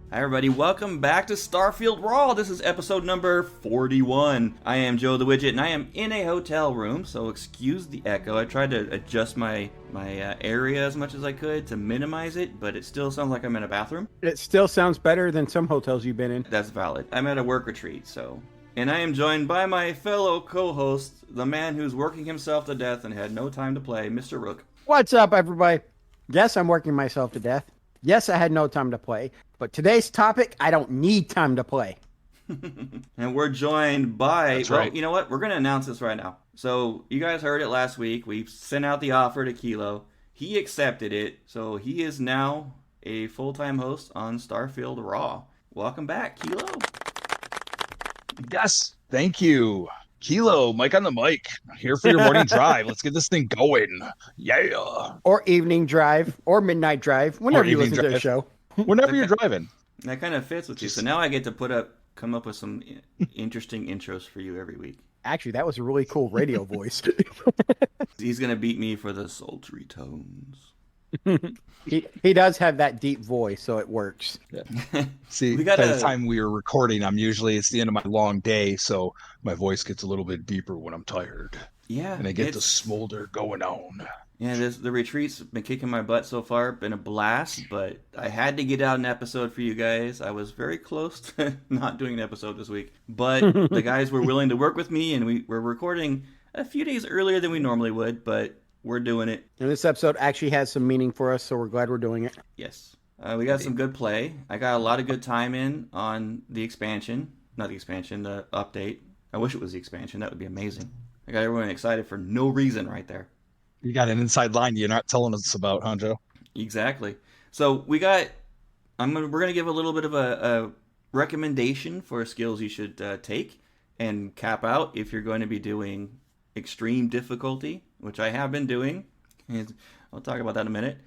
Hi everybody, welcome back to Starfield Raw. This is episode number 41. I am Joe the Widget and I am in a hotel room, so excuse the echo. I tried to adjust my area as much as I could to minimize it, but it still sounds like I'm in a bathroom. It still sounds better than some hotels you've been in. That's valid. I'm at a work retreat, so. And I am joined by my fellow co-host, the man who's working himself to death and had no time to play, Mr. Rook. What's up, everybody? Yes, I'm working myself to death. Yes, I had no time to play. But today's topic, I don't need time to play. And we're joined by, That's well, right. you know what? We're going to announce this right now. So you guys heard it last week. We sent out the offer to Kilo. He accepted it. So he is now a full-time host on Starfield Raw. Welcome back, Kilo. Yes, thank you. Kilo, Mike on the mic. Here for your morning drive. Let's get this thing going. Yeah. Or evening drive, or midnight drive, whenever you evening listen to the drive. show. Whenever you're driving. That kind of fits with you. So now I get to come up with some interesting intros for you every week. Actually, that was a really cool radio voice. He's going to beat me for the sultry tones. He does have that deep voice, so it works. Yeah. See, We by gotta- the time we are recording, it's the end of my long day, so my voice gets a little bit deeper when I'm tired. Yeah. And I get the it's- smolder going on. Yeah, the retreat's been kicking my butt so far. Been a blast, but I had to get out an episode for you guys. I was very close to not doing an episode this week, but the guys were willing to work with me, and we're recording a few days earlier than we normally would, but we're doing it. And this episode actually has some meaning for us, so we're glad we're doing it. Yes. We got some good play. I got a lot of good time in on the expansion. Not the expansion, the update. I wish it was the expansion. That would be amazing. I got everyone excited for no reason right there. You got an inside line you're not telling us about, huh, Joe? Exactly. So we're gonna give a little bit of a recommendation for skills you should take and cap out if you're going to be doing extreme difficulty, which I have been doing. I'll talk about that in a minute.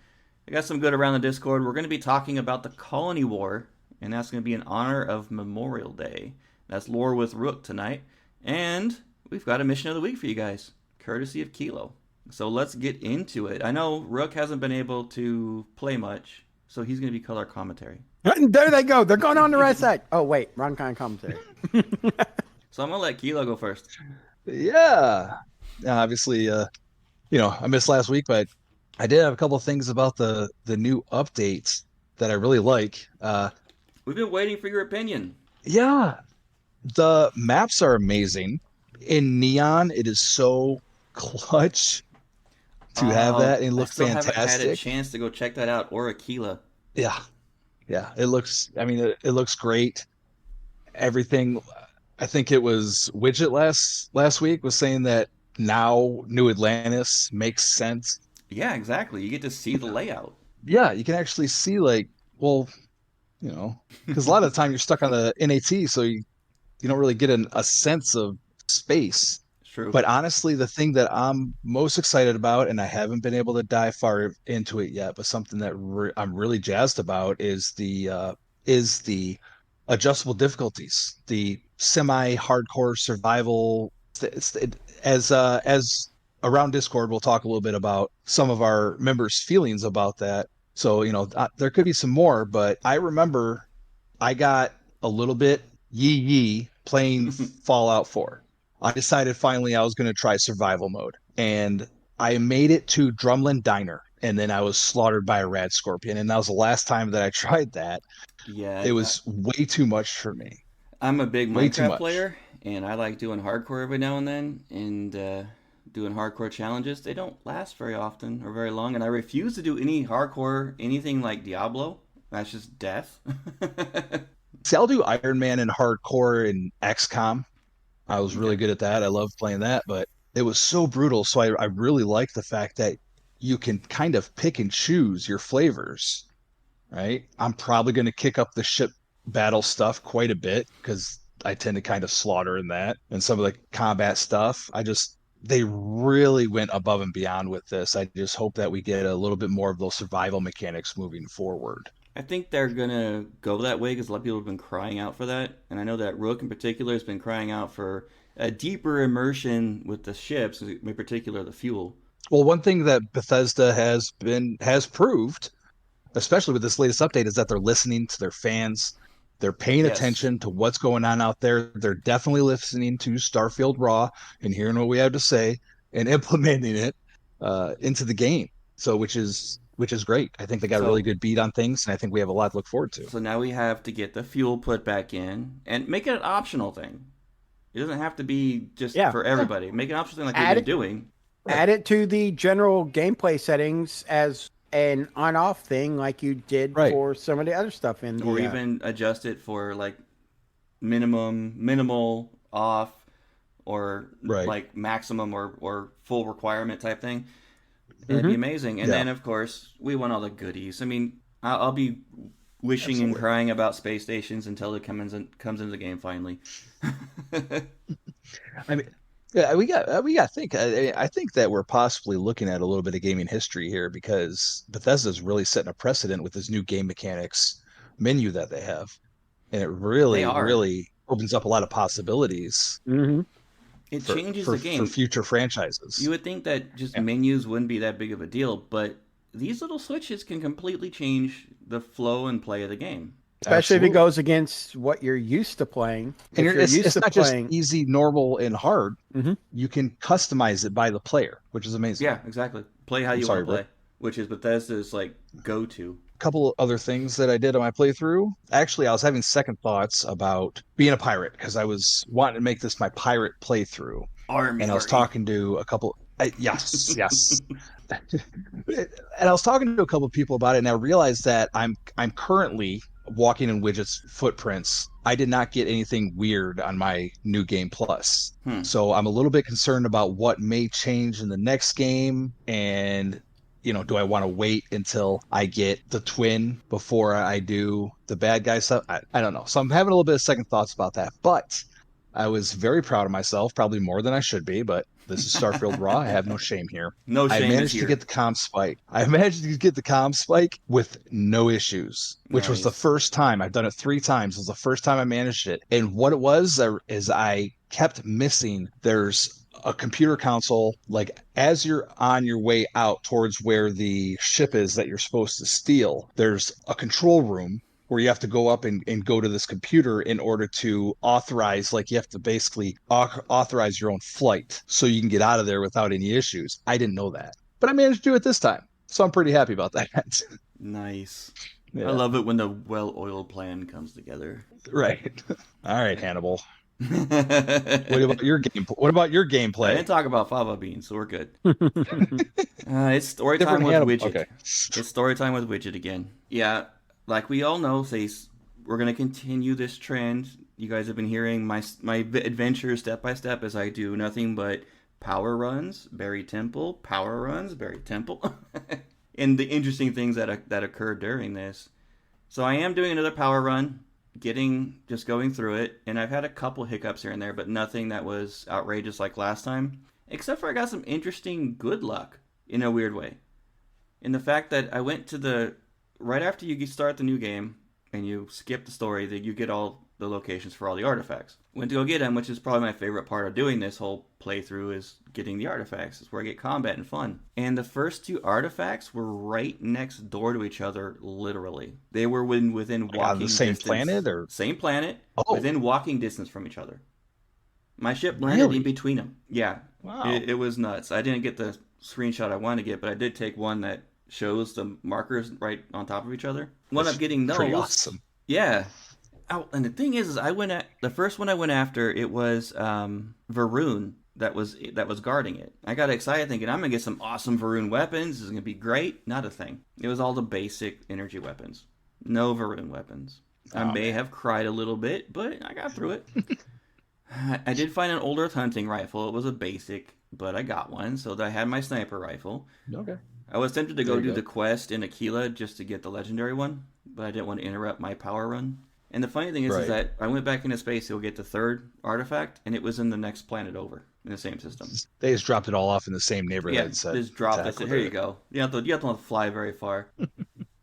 I got some good around the Discord. We're going to be talking about the Colony War, and that's going to be in honor of Memorial Day. That's Lore with Rook tonight, and we've got a mission of the week for you guys, courtesy of Kilo. So let's get into it. I know Rook hasn't been able to play much, so he's going to be color commentary. There they go. They're going on the right side. Oh, wait. Wrong kind of commentary. So I'm going to let Kilo go first. Yeah. Obviously, I missed last week, but I did have a couple of things about the new updates that I really like. We've been waiting for your opinion. Yeah, the maps are amazing. In Neon, it is so clutch to have that and look I still haven't had a fantastic. chance to go check that out or Aquila. Yeah, it looks. I mean, it looks great. Everything. I think it was Wigit last week was saying that now New Atlantis makes sense. Yeah, exactly. You get to see the layout. Yeah, you can actually see because a lot of the time you're stuck on the NAT, so you don't really get a sense of space. True. But honestly, the thing that I'm most excited about, and I haven't been able to dive far into it yet, but something that I'm really jazzed about is the adjustable difficulties, the semi-hardcore survival. As around Discord, we'll talk a little bit about some of our members' feelings about that. So there could be some more, but I remember I got a little bit yee playing Fallout 4. I decided finally I was going to try survival mode, and I made it to Drumlin Diner, and then I was slaughtered by a rad scorpion, and that was the last time that I tried that. Yeah. It was way too much for me. I'm a big way too Minecraft much. player, and I like doing hardcore every now and then, and doing hardcore challenges. They don't last very often or very long, and I refuse to do any hardcore, anything like Diablo. That's just death. See, I'll do Iron Man and hardcore and XCOM. I was really good at that. I love playing that, but it was so brutal. So I really like the fact that you can kind of pick and choose your flavors, right? I'm probably going to kick up the ship battle stuff quite a bit because I tend to kind of slaughter in that and some of the combat stuff. They really went above and beyond with this. I just hope that we get a little bit more of those survival mechanics moving forward. I think they're gonna go that way because a lot of people have been crying out for that, and I know that Rook in particular has been crying out for a deeper immersion with the ships, in particular the fuel. Well, one thing that Bethesda has proved especially with this latest update, is that they're listening to their fans. They're paying Yes. attention to what's going on out there. They're definitely listening to Starfield Raw and hearing what we have to say and implementing it into the game. So, which is great. I think they got a really So good beat on things, and I think we have a lot to look forward to. so now we have to get the fuel put back in and make it an optional thing. It doesn't have to be just Yeah. for Yeah, everybody. Make an optional thing like we've Add been it doing. right. add it to the general gameplay settings as an on-off thing, like you did Right. for some of the other stuff in Or the. even adjust it for like minimal, off, or Right. like maximum or full requirement type thing. That'd be Mhm. amazing. And Yeah. then, of course, we want all the goodies. I mean, I'll be wishing and Absolutely. crying about space stations until it comes into the game finally. I mean, yeah, we got to think. I think that we're possibly looking at a little bit of gaming history here because Bethesda's really setting a precedent with this new game mechanics menu that they have, and it They really, are. really opens up a lot of possibilities Mhm. It for changes for the for game. future You franchises. would think that just Yeah, menus wouldn't be that big of a deal, but these little switches can completely change the flow and play of the game. Especially if it absolutely. goes against what you're used to playing. And If you're used it's to not just playing, easy, normal, and hard. Mhm. You can customize it by the player, which is amazing. Yeah, exactly. Play how I'm you want sorry, to Rick. play, which is Bethesda's like go to. Couple other things that I did on my playthrough. Actually, I was having second thoughts about being a pirate because I was wanting to make this my pirate playthrough, Army and I was party. talking to a couple. Yes, yes. And I was talking to a couple of people about it, and I realized that I'm currently walking in Widget's footprints. I did not get anything weird on my new game plus. Hmm. So I'm a little bit concerned about what may change in the next game and do I want to wait until I get the twin before I do the bad guy stuff? I don't know. So I'm having a little bit of second thoughts about that. But I was very proud of myself, probably more than I should be, but this is Starfield Raw. I have no shame here. No I shame is managed to get here. the comm spike. I managed to get the comm spike with no issues, which was the Nice. first time. I've done it 3 times. It was the first time I managed it. And what it was is I kept missing. There's a computer console, like as you're on your way out towards where the ship is that you're supposed to steal, there's a control room where you have to go up and go to this computer in order to authorize, like you have to basically authorize your own flight so you can get out of there without any issues. I didn't know that, but I managed to do it this time. So I'm pretty happy about that. Nice. I Yeah, love it when the well-oiled plan comes together. right. All right, Hannibal. What I about your game? What about your gameplay? didn't talk about fava beans, so we're good. It's story time Different with Hannibal. Widget. Okay. It's story time with Widget again. Yeah, like we all know, we're gonna continue this trend. You guys have been hearing my adventures step by step as I do nothing but power runs, Berry Temple, power runs, Berry Temple, and the interesting things that occurred during this. So I am doing another power run, just going through it, and I've had a couple hiccups here and there, but nothing that was outrageous like last time. Except for I got some interesting good luck in a weird way. In the fact that I went to the right after you start the new game and you skip the story, that you get all the locations for all the artifacts. Went to go get them, which is probably my favorite part of doing this whole playthrough is getting the artifacts. It's where I get combat and fun. And the first two artifacts were right next door to each other, literally. They were within Like on the walking same distance, planet or same planet, oh, within walking distance from each other. My ship landed in really? between them. Yeah, Wow. it was nuts. I didn't get the screenshot I wanted to get, but I did take one that shows the markers right on top of each other. Wound up That's getting pretty those. awesome. Yeah. Oh, and the thing is I went at the first one I went after. It was Varun that was guarding it. I got excited thinking I'm gonna get some awesome Varun weapons. This is gonna be great. Not a thing. It was all the basic energy weapons. No Varun weapons. I Oh may man. have cried a little bit, but I got through it. I did find an old Earth hunting rifle. It was a basic, but I got one, so I had my sniper rifle. Okay. I was tempted to There go you do go. the quest in Aquila just to get the legendary one, but I didn't want to interrupt my power run. And the funny thing is Right. that I went back into space to go get the third artifact, and it was in the next planet over in the same system. They just dropped it all off in the same Yeah, neighborhood. Said just dropped. I attack said, with "Here you it. go." You don't have to fly very far.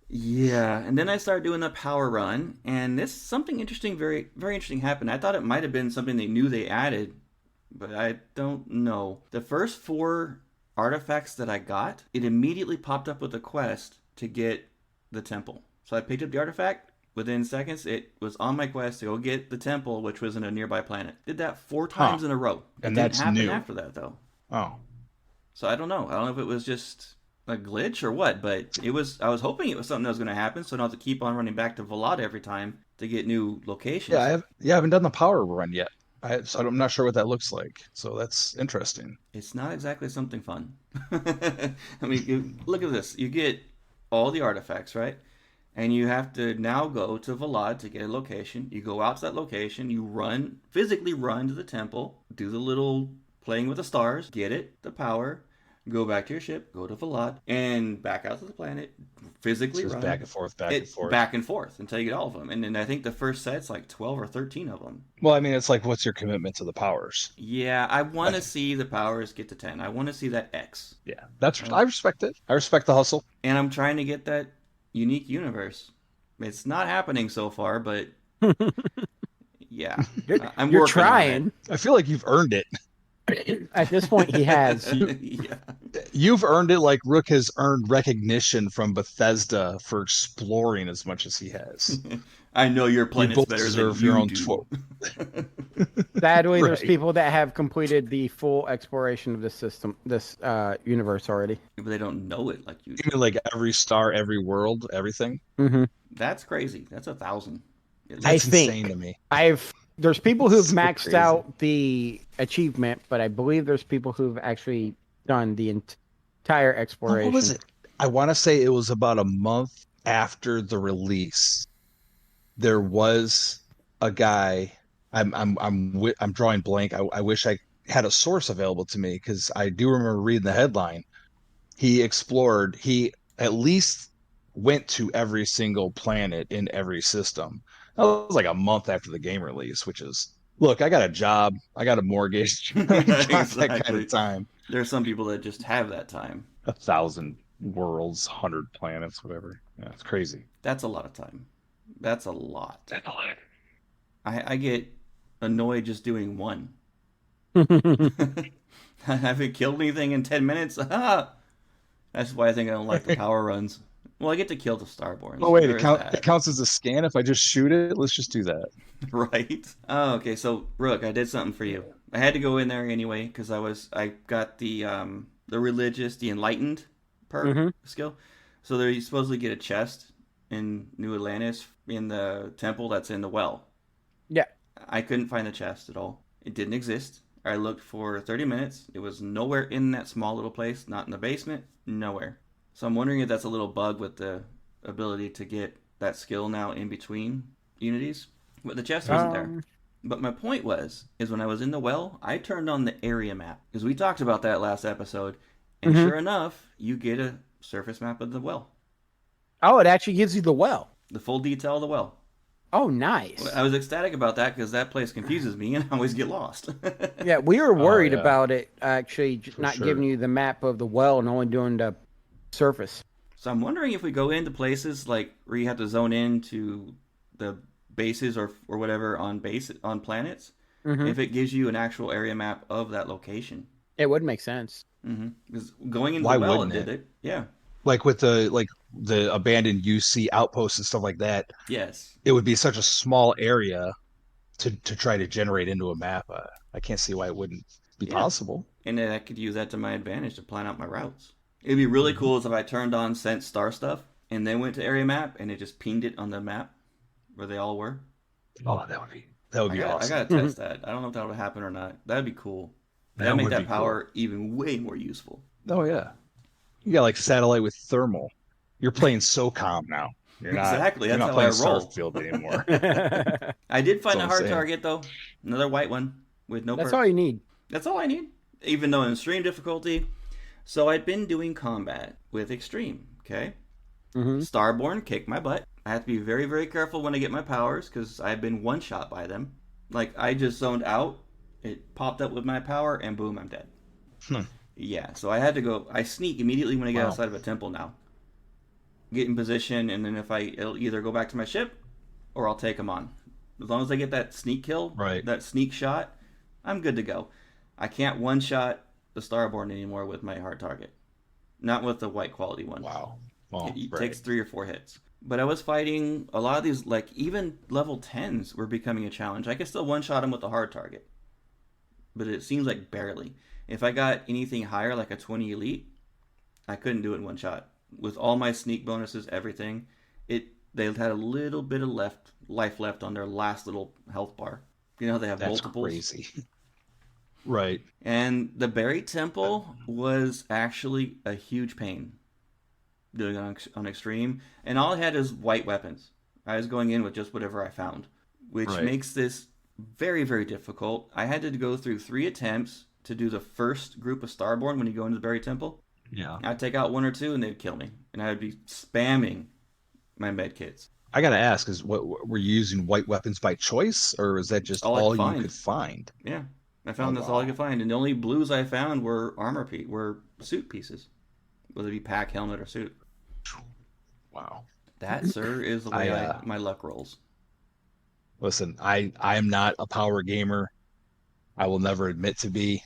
Yeah, and then I started doing the power run, and this something interesting, very very interesting happened. I thought it might have been something they knew they added, but I don't know. The first four artifacts that I got, it immediately popped up with a quest to get the temple. So I picked up the artifact. Within seconds, it was on my quest to go get the temple, which was in a nearby planet. Did that 4 times in a row. It And didn't that's happen new. after that, though. Oh. So I don't know. I don't know if it was just a glitch or what, but it was. I was hoping it was something that was going to happen, so I don't have to keep on running back to Valada every time to get new locations. I haven't done the power run yet. So I'm not sure what that looks like. So that's interesting. It's not exactly something fun. I mean, look at this. You get all the artifacts, right? And you have to now go to Valad to get a location. You go out to that location. You physically run to the temple, do the little playing with the stars, get it, the power, go back to your ship, go to Valad, and back out to the planet, physically Just run. back and forth, Back and forth until you get all of them. And then I think the first set's like 12 or 13 of them. Well, I mean, it's like, what's your commitment to the powers? Yeah, I want to see the powers get to 10. I want to see that X. Yeah, I respect it. I respect the hustle. And I'm trying to get that unique universe. It's not happening so far, but yeah, I'm You're working trying. on I feel like you've earned it. At this point, he has. it. Yeah, You've earned it like Rook has earned recognition from Bethesda for exploring as much as he has. I know your You planet's both better than deserve you your own do. Sadly, there's Right. people that have completed the full exploration of this universe already. But they don't know it like you You do. mean like every star, every world, everything? Mm-hmm. That's crazy. That's 1,000. That's I think insane to me. There's people who've So maxed crazy. out the achievement, but I believe there's people who've actually done the entire Oh, exploration. what was it? I want to say it was about a month after the release. There was a guy. I'm drawing blank. I wish I had a source available to me because I do remember reading the headline. He explored. He at least went to every single planet in every system. That was like a month after the game release, which is look. I got a job. I got a mortgage. I ain't got that kind Exactly. of time. There are some people that just have that time. 1,000 worlds, 100 planets, whatever. Yeah, it's crazy. That's a lot of time. That's a lot. That's a lot. I get annoyed just doing one. I haven't killed anything in 10 minutes. Ah! That's why I think I don't like the power runs. Well, I get to kill the Starborns. Oh wait, There's it counts as a scan if I just shoot it. Let's just do that. Right? Oh, okay. So, Rook, I did something for you. I had to go in there anyway because I got the religious, the enlightened perk skill. So there you supposedly get a chest in New Atlantis in the temple that's in the well. Yeah. I couldn't find the chest at all. It didn't exist. I looked for 30 minutes. It was nowhere in that small little place, not in the basement, nowhere. So I'm wondering if that's a little bug with the ability to get that skill now in between unities. But the chest wasn't there. But my point is when I was in the well, I turned on the area map. Because we talked about that last episode. And sure enough, you get a surface map of the well. Oh, it actually gives you the well. The full detail of the well. Oh, nice. I was ecstatic about that because that place confuses me and I always get lost. Yeah, we were worried yeah. about it actually For not sure. giving you the map of the well and only doing the surface. So I'm wondering if we go into places like where you have to zone in to the bases or whatever on planets, if it gives you an actual area map of that location. It would make sense. Because going into Why the well, it wouldn't did it? it. Yeah. Like with the abandoned UC outposts and stuff like that, Yes. it would be such a small area to try to generate into a map. I can't see why it wouldn't be Yeah. possible. And then I could use that to my advantage to plan out my routes. It'd be really cool if I turned on Sense Star stuff and then went to area map and it just pinged it on the map where they all were. Oh, that would be I awesome. gotta test that. I don't know if that would happen or not. That'd be cool. That'd make would that be cool. power even way more useful. Oh yeah, you got like satellite with thermal. You're playing SOCOM now. You're not, Exactly, You're that's not how I playing roll. Starfield anymore. I did find That's a all hard I'm saying. target though. Another white one with no That's perk. all you need. That's all I need. Even though in extreme difficulty. So I'd been doing combat with extreme, okay? Starborn kicked my butt. I have to be very, very careful when I get my powers because I've been one-shot by them. Like, I just zoned out, it popped up with my power, and boom, I'm dead. Yeah, so I had to go. I sneak immediately when I get Wow. outside of a temple now. Get in position, and then it'll either go back to my ship, or I'll take them on. As long as I get that sneak kill, Right. that sneak shot, I'm good to go. I can't one-shot the Starborn anymore with my hard target. Not with the white quality one. Wow. Well, It right. takes 3 or 4 hits. But I was fighting a lot of these, like even level 10s were becoming a challenge. I could still one shot them with a hard target, but it seems like barely. If I got anything higher, like a 20 elite, I couldn't do it in one shot. With all my sneak bonuses, everything, it they had a little bit of life left on their last little health bar. You know how they have That's multiples? crazy. Right. And the buried temple was actually a huge pain doing it on extreme. And all I had is white weapons. I was going in with just whatever I found, which Right. makes this very, very difficult. I had to go through 3 attempts to do the first group of Starborn when you go into the buried temple. Yeah. I'd take out one or two and they'd kill me. And I would be spamming my med kits. I gotta ask, is what were you using white weapons by choice, or is that It's just all I could all you could find. find? Yeah. I Oh found that's all I wow. could find. And the only blues I found were were suit pieces, whether it be pack, helmet, or suit. Wow. That, sir, is the way I I my luck rolls. listen, I am not a power gamer. I will never admit to be.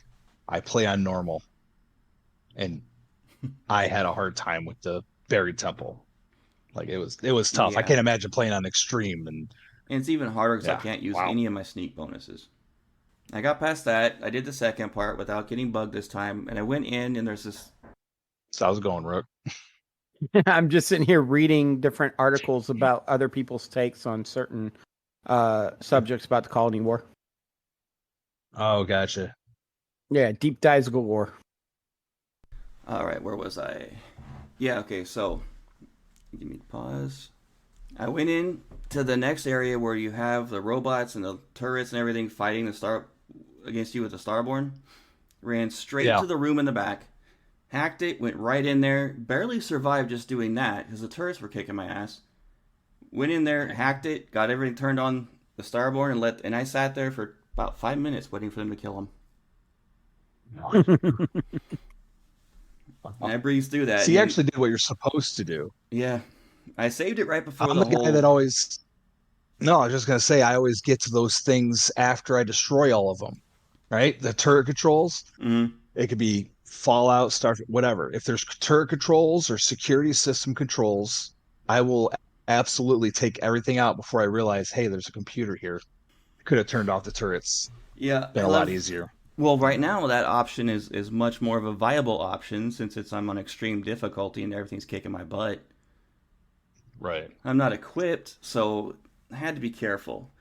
I play on normal, and I had a hard time with the buried temple. Like it was tough. I Yeah. can't imagine playing on extreme and And it's even harder because I yeah. can't use Wow. any of my sneak bonuses. I got past that. I did the second part without getting bugged this time, and I went in, and there's this. So I was going Rook. I'm just sitting here reading different articles about other people's takes on certain subjects about the Colony War. Oh, gotcha. Yeah, deep dives galore. All right, where was I? Yeah, okay. So, give me pause. I went in to the next area where you have the robots and the turrets and everything fighting the star against you with the Starborn. Ran straight Yeah. to the room in the back, hacked it, went right in there. Barely survived just doing that because the turrets were kicking my ass. Went in there, hacked it, got everything turned on the Starborn, and I sat there for about 5 minutes waiting for them to kill him. And I breezed through that. So And you then, actually did what you're supposed to do. yeah, I saved it right before I'm the the guy that whole. always no, I was just gonna say I always get to those things after I destroy all of them. Right? The turret controls. Mm, It could be Fallout, Starfield, whatever. If there's turret controls or security system controls, I will absolutely take everything out before I realize, hey, there's a computer here. Could have turned off the turrets. yeah, Been I a lot love. easier. Well, right now that option is much more of a viable option since I'm on extreme difficulty and everything's kicking my butt. Right. I'm not equipped, so I had to be careful.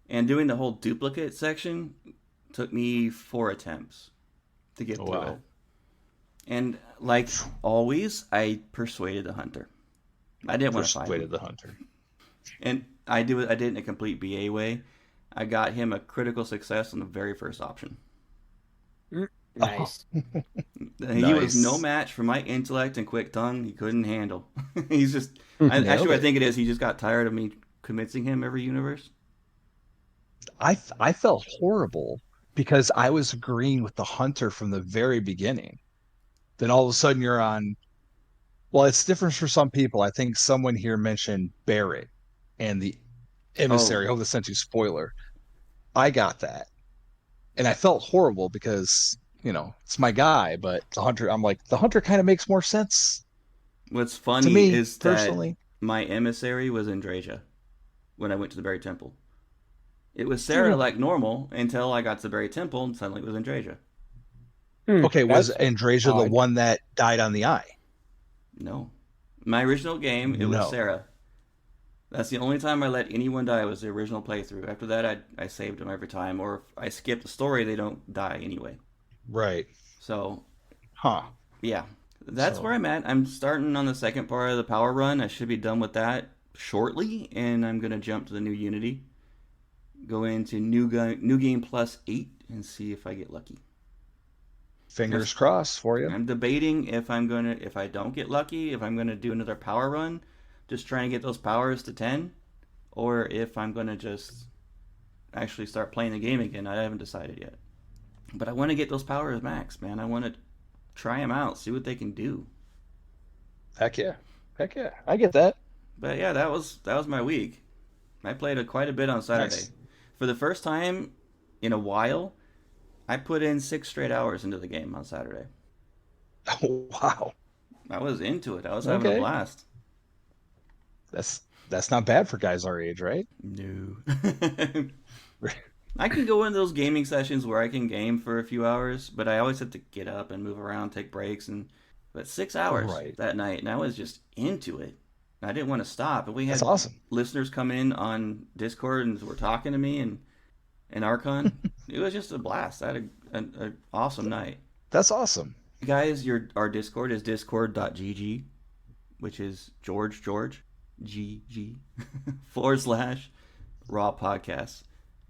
And doing the whole duplicate section took me 4 attempts to Oh get through it. wow. And like always, I persuaded the hunter. I didn't want to fight him, Persuaded the hunter. and I do it. I did it in a complete BA way. I got him a critical success on the very first option. Oh, Nice. He was no nice. match for my intellect and quick tongue. He couldn't handle. He's just. Nailed Actually, I it. think it is. He just got tired of me convincing him every universe. I felt horrible because I was agreeing with the hunter from the very beginning. Then all of a sudden you're on. Well, it's different for some people. I think someone here mentioned Barrett and the Oh, emissary. I hope this sent you spoiler. I got that. And I felt horrible because, it's my guy, but the hunter, I'm like, the hunter kind of makes more sense what's to funny me is that personally. my emissary was Andrasia when I went to the Buried Temple. It was Sarah Hmm, like normal until I got to the Buried Temple and suddenly it was Andrasia. Okay, was that's Andrasia the odd. one that died on the eye? No. My original game, it was No. Sarah. That's the only time I let anyone die was the original playthrough. After that, I saved them every time, or if I skip the story, they don't die anyway. Right. So, Huh. yeah. That's where So, I'm at. I'm starting on the second part of the power run. I should be done with that shortly, and I'm going to jump to the new Unity. Go into new game plus 8 and see if I get lucky. fingers crossed for you. I'm debating if I don't get lucky, if I'm gonna do another power run, just trying to get those powers to 10, or if I'm gonna just actually start playing the game again. I haven't decided yet, but I want to get those powers max, man. I want to try them out, see what they can do. Heck yeah. Heck yeah. I get that. But yeah, that was my week. I played quite a bit on Saturday. Nice. For the first time in a while, I put in 6 straight hours into the game on Saturday. Oh, wow. I was into it. I was having a Okay. blast. That's not bad for guys our age, right? No. I can go in those gaming sessions where I can game for a few hours, but I always have to get up and move around, take breaks, and but 6 hours Right. that night, and I was just into it. I didn't want to stop, and we That's had awesome. listeners come in on Discord and were talking to me and Archon. It was just a blast. I had an awesome night. That's awesome. Guys, our Discord is discord.gg, which is George GG / Raw Podcast.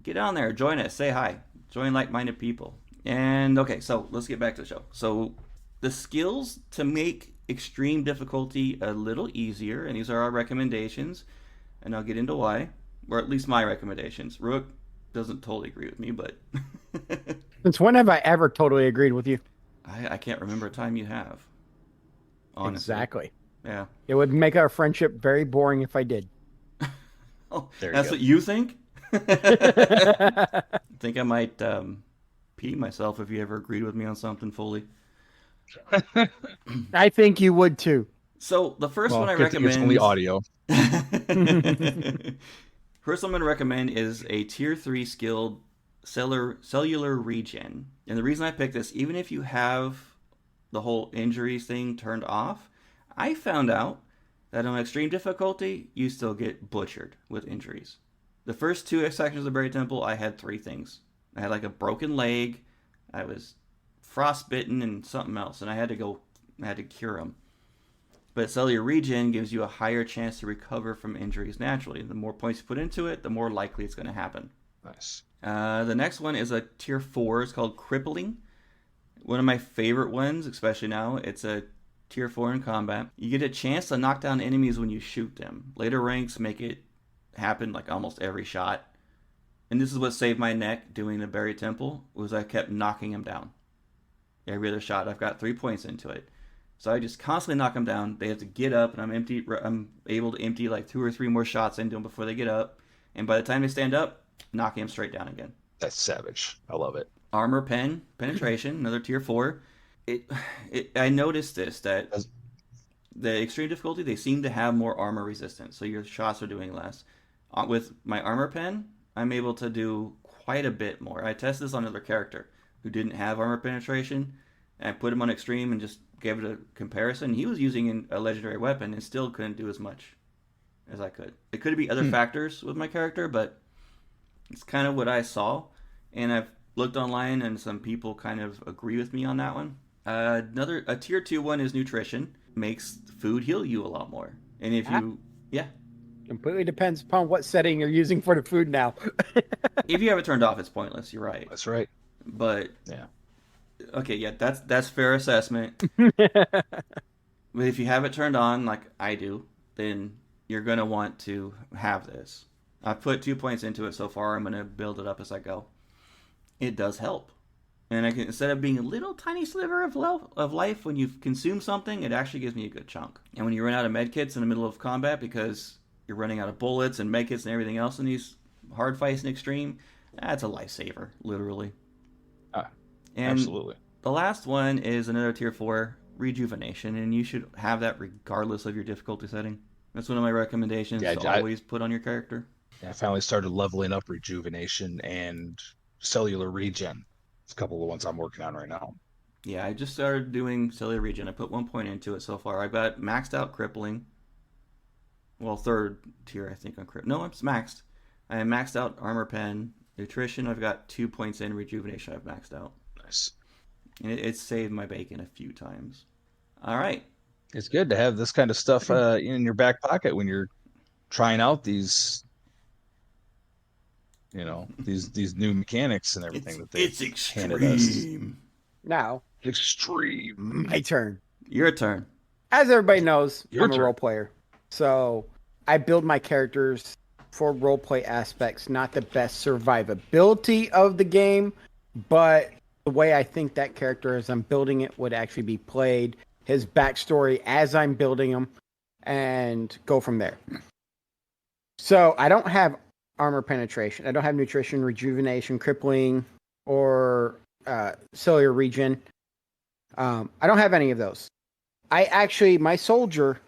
Get on there, join us, say hi, join like-minded people. And okay, so let's get back to the show. So the skills to make extreme difficulty a little easier, and these are our recommendations, and I'll get into why, or at least my recommendations. Rook doesn't totally agree with me, but Since when have I ever totally agreed with you? I can't remember a time you have. Honestly. Exactly. Yeah. It would make our friendship very boring if I did. Oh, There you that's go. what you think? I think I might pee myself if you ever agreed with me on something fully. I think you would too. So the first Well, one I good thing it's only recommend. audio. First one I'm gonna recommend is a tier 3 skilled cellular regen. And the reason I picked this, even if you have the whole injuries thing turned off, I found out that on extreme difficulty, you still get butchered with injuries. The first two sections of the Buried Temple, I had three things. I had like a broken leg, I was frostbitten, and something else, and I had to cure them. But cellular regen gives you a higher chance to recover from injuries naturally. The more points you put into it, the more likely it's going to happen. Nice. The next one is a tier 4. It's called Crippling. One of my favorite ones, especially now. It's a tier 4 in combat. You get a chance to knock down enemies when you shoot them. Later ranks make it happen like almost every shot. And this is what saved my neck doing the Buried Temple, was I kept knocking them down. Every other shot, I've got 3 points into it. So I just constantly knock them down. They have to get up, and I'm able to empty like 2 or 3 more shots into them before they get up. And by the time they stand up, knocking them straight down again. That's savage. I love it. Armor penetration, another tier 4. I noticed this, that the extreme difficulty, they seem to have more armor resistance, so your shots are doing less. With my armor pen, I'm able to do quite a bit more. I tested this on another character who didn't have armor penetration, and I put him on extreme and just gave it a comparison. He was using a legendary weapon and still couldn't do as much as I could. It could be other factors with my character, but it's kind of what I saw, and I've looked online, and some people kind of agree with me on that one. A tier 2 one is nutrition. Makes food heal you a lot more. And if you, yeah, Completely depends upon what setting you're using for the food now. if you have it turned off, it's pointless. You're right. That's right. But Yeah. okay, yeah, that's fair assessment. But if you have it turned on, like I do, then you're gonna want to have this. I've put 2 points into it so far. I'm gonna build it up as I go. It does help. And I can, instead of being a little tiny sliver of life when you consume something, it actually gives me a good chunk. And when you run out of medkits in the middle of combat because you're running out of bullets and medkits and everything else in these hard fights in extreme, that's a lifesaver, literally. And Absolutely. the last one is another tier 4, rejuvenation, and you should have that regardless of your difficulty setting. That's one of my recommendations to always put on your character. I finally started leveling up rejuvenation and cellular regen. It's a couple of the ones I'm working on right now. Yeah, I just started doing cellular regen. I put 1 point into it so far. I've got maxed out crippling. Well, 3rd tier, I think, on crippling. No, it's maxed. I have maxed out armor pen. Nutrition, I've got 2 points in. Rejuvenation, I've maxed out. Nice. And it saved my bacon a few times. All right. It's good to have this kind of stuff in your back pocket when you're trying out these, these new mechanics and everything that It's they've handed us. extreme. Now, Extreme. my turn. Your turn. As everybody knows, Your I'm a turn. role player. So I build my characters for roleplay aspects, not the best survivability of the game, but the way I think that character as I'm building it would actually be played, his backstory as I'm building him, and go from there. So I don't have armor penetration. I don't have nutrition, rejuvenation, crippling, or cellular regen. I don't have any of those. My soldier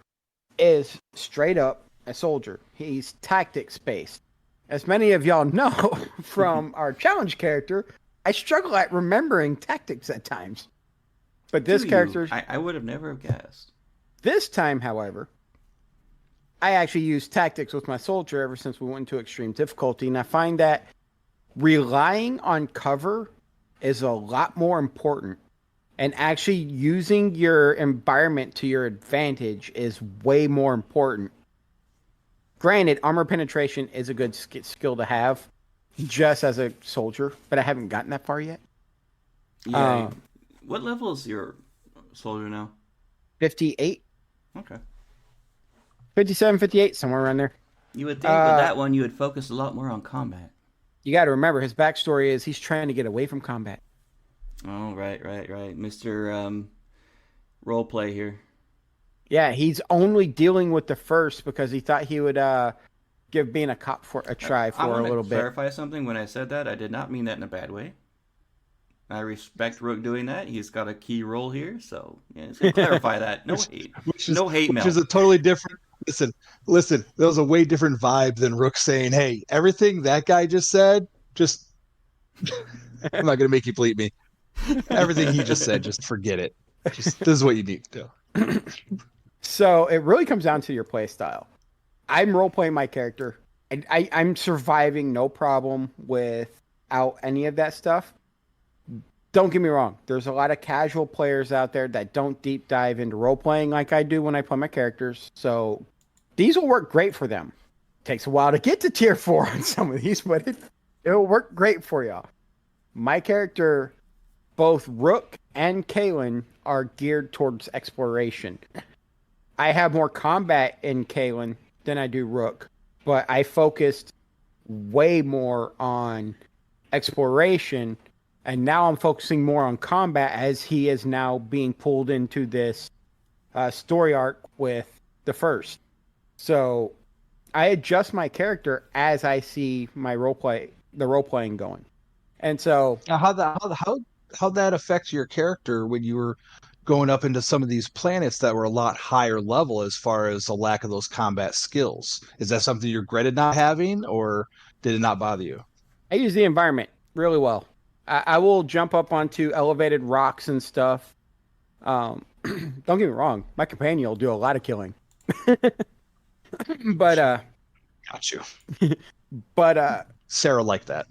is straight up a soldier. He's tactics based. As many of y'all know from our challenge character, I struggle at remembering tactics at times. But Do this you? character, I would have never guessed. this time, however, I actually use tactics with my soldier ever since we went into extreme difficulty. And I find that relying on cover is a lot more important. And actually using your environment to your advantage is way more important. Granted, armor penetration is a good skill to have just as a soldier, but I haven't gotten that far yet. Yeah. What level is your soldier now? 58, Okay. 57, 58, somewhere around there. You would think with that one you would focus a lot more on combat. You got to remember, his backstory is he's trying to get away from combat. Oh, right. Mr. Roleplay here. Yeah, he's only dealing with the first because he thought he would give being a cop for a try for a little bit. I want to clarify something. When I said that, I did not mean that in a bad way. I respect Rook doing that. He's got a key role here, so yeah, just clarify that. No hate. No hate mail. Which is a totally different. Listen. That was a way different vibe than Rook saying, "Hey, everything that guy just said, just I'm not gonna make you bleep me. Everything he just said, just forget it. Just this is what you need to do." So it really comes down to your play style. I'm role playing my character. I'm surviving no problem without any of that stuff. Don't get me wrong. There's a lot of casual players out there that don't deep dive into role playing like I do when I play my characters. So these will work great for them. Takes a while to get to tier 4 on some of these, but it'll work great for y'all. My character, both Rook and Kalen, are geared towards exploration. I have more combat in Kalen than I do Rook, but I focused way more on exploration, and now I'm focusing more on combat as he is now being pulled into this story arc with the first. So I adjust my character as I see my role playing going, and so Now, how that affect your character when you were going up into some of these planets that were a lot higher level as far as the lack of those combat skills? Is that something you regretted not having, or did it not bother you? I use the environment really well. I will jump up onto elevated rocks and stuff. Don't get me wrong, my companion will do a lot of killing. but Got you. Sarah liked that.